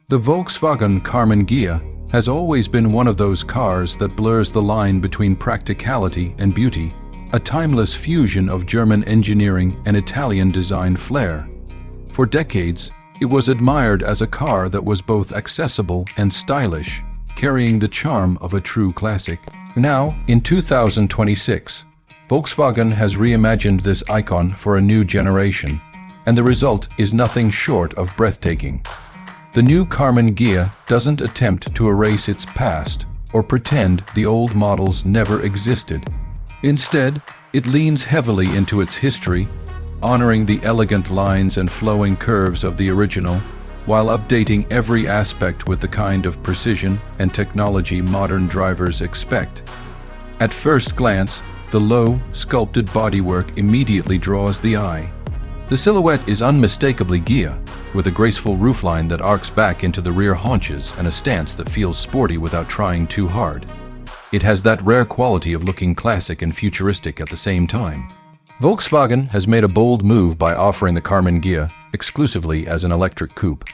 The Volkswagen Karmann Ghia has always been one of those cars that blurs the line between practicality and beauty, a timeless fusion of German engineering and Italian design flair. For decades, it was admired as a car that was both accessible and stylish, carrying the charm of a true classic. Now, in 2026, Volkswagen has reimagined this icon for a new generation, and the result is nothing short of breathtaking. The new Karmann Ghia doesn't attempt to erase its past or pretend the old models never existed. Instead, it leans heavily into its history, honoring the elegant lines and flowing curves of the original, while updating every aspect with the kind of precision and technology modern drivers expect. At first glance, the low, sculpted bodywork immediately draws the eye. The silhouette is unmistakably Ghia, with a graceful roofline that arcs back into the rear haunches and a stance that feels sporty without trying too hard. It has that rare quality of looking classic and futuristic at the same time. Volkswagen has made a bold move by offering the Karmann Ghia exclusively as an electric coupe.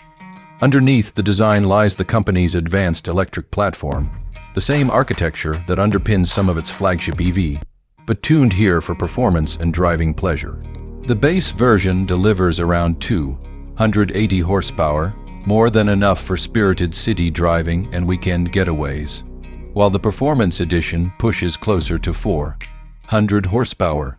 Underneath the design lies the company's advanced electric platform, the same architecture that underpins some of its flagship EV, but tuned here for performance and driving pleasure. The base version delivers around 280 horsepower, more than enough for spirited city driving and weekend getaways, while the Performance Edition pushes closer to 400 horsepower.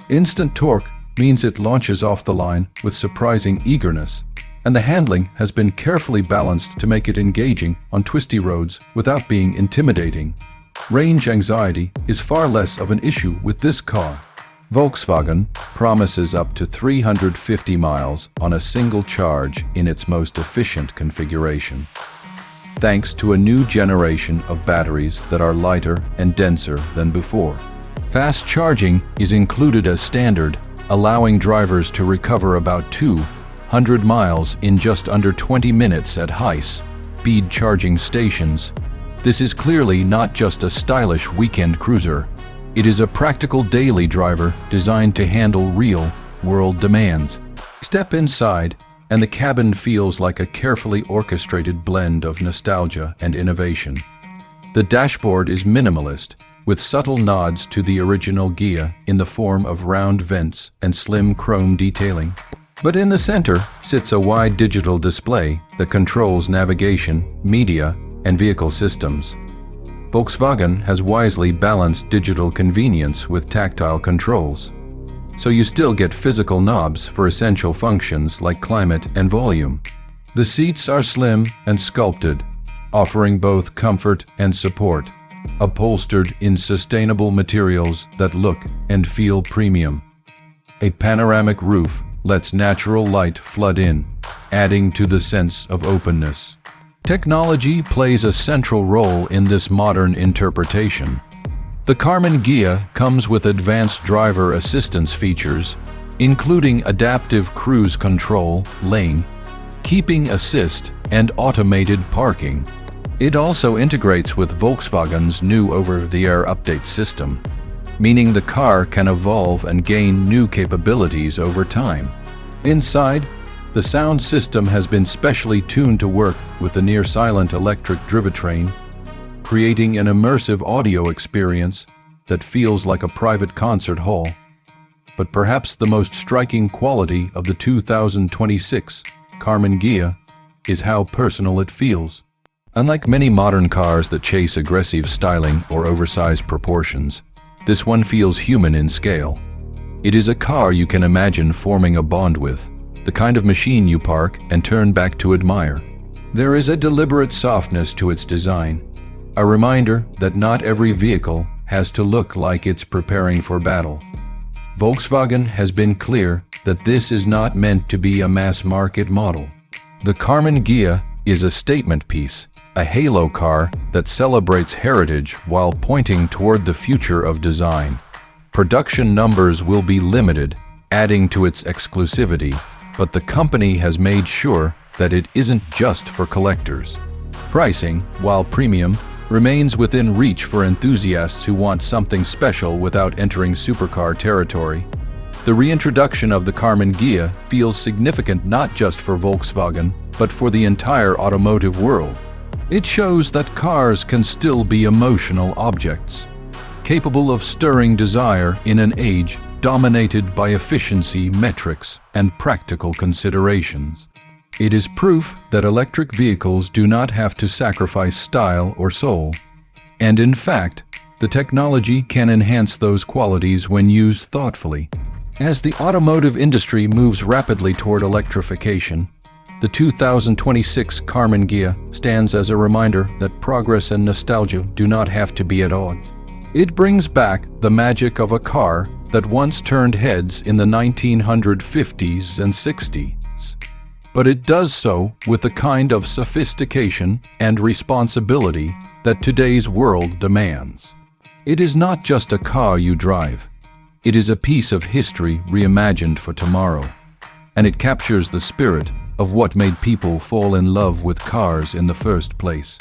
Instant torque means it launches off the line with surprising eagerness, and the handling has been carefully balanced to make it engaging on twisty roads without being intimidating. Range anxiety is far less of an issue with this car. Volkswagen promises up to 350 miles on a single charge in its most efficient configuration, thanks to a new generation of batteries that are lighter and denser than before. Fast charging is included as standard, allowing drivers to recover about 200 miles in just under 20 minutes at high-speed charging stations. This is clearly not just a stylish weekend cruiser. It is a practical daily driver designed to handle real-world demands. Step inside, and the cabin feels like a carefully orchestrated blend of nostalgia and innovation. The dashboard is minimalist, with subtle nods to the original Ghia in the form of round vents and slim chrome detailing. But in the center sits a wide digital display that controls navigation, media, and vehicle systems. Volkswagen has wisely balanced digital convenience with tactile controls, so you still get physical knobs for essential functions like climate and volume. The seats are slim and sculpted, offering both comfort and support, upholstered in sustainable materials that look and feel premium. A panoramic roof lets natural light flood in, adding to the sense of openness. Technology plays a central role in this modern interpretation. The Karmann Ghia comes with advanced driver assistance features, including adaptive cruise control, lane keeping assist, and automated parking. It also integrates with Volkswagen's new over-the-air update system, meaning the car can evolve and gain new capabilities over time. Inside, the sound system has been specially tuned to work with the near-silent electric drivetrain, creating an immersive audio experience that feels like a private concert hall. But perhaps the most striking quality of the 2026 Karmann Ghia is how personal it feels. Unlike many modern cars that chase aggressive styling or oversized proportions, this one feels human in scale. It is a car you can imagine forming a bond with, the kind of machine you park and turn back to admire. There is a deliberate softness to its design, a reminder that not every vehicle has to look like it's preparing for battle. Volkswagen has been clear that this is not meant to be a mass-market model. The Karmann Ghia is a statement piece, a halo car that celebrates heritage while pointing toward the future of design. Production numbers will be limited, adding to its exclusivity, but the company has made sure that it isn't just for collectors. Pricing, while premium, remains within reach for enthusiasts who want something special without entering supercar territory. The reintroduction of the Karmann Ghia feels significant not just for Volkswagen, but for the entire automotive world. It shows that cars can still be emotional objects, capable of stirring desire in an age dominated by efficiency metrics and practical considerations. It is proof that electric vehicles do not have to sacrifice style or soul. And in fact, the technology can enhance those qualities when used thoughtfully. As the automotive industry moves rapidly toward electrification, the 2026 Karmann Ghia stands as a reminder that progress and nostalgia do not have to be at odds. It brings back the magic of a car that once turned heads in the 1950s and 60s. But it does so with the kind of sophistication and responsibility that today's world demands. It is not just a car you drive. It is a piece of history reimagined for tomorrow. And it captures the spirit of what made people fall in love with cars in the first place.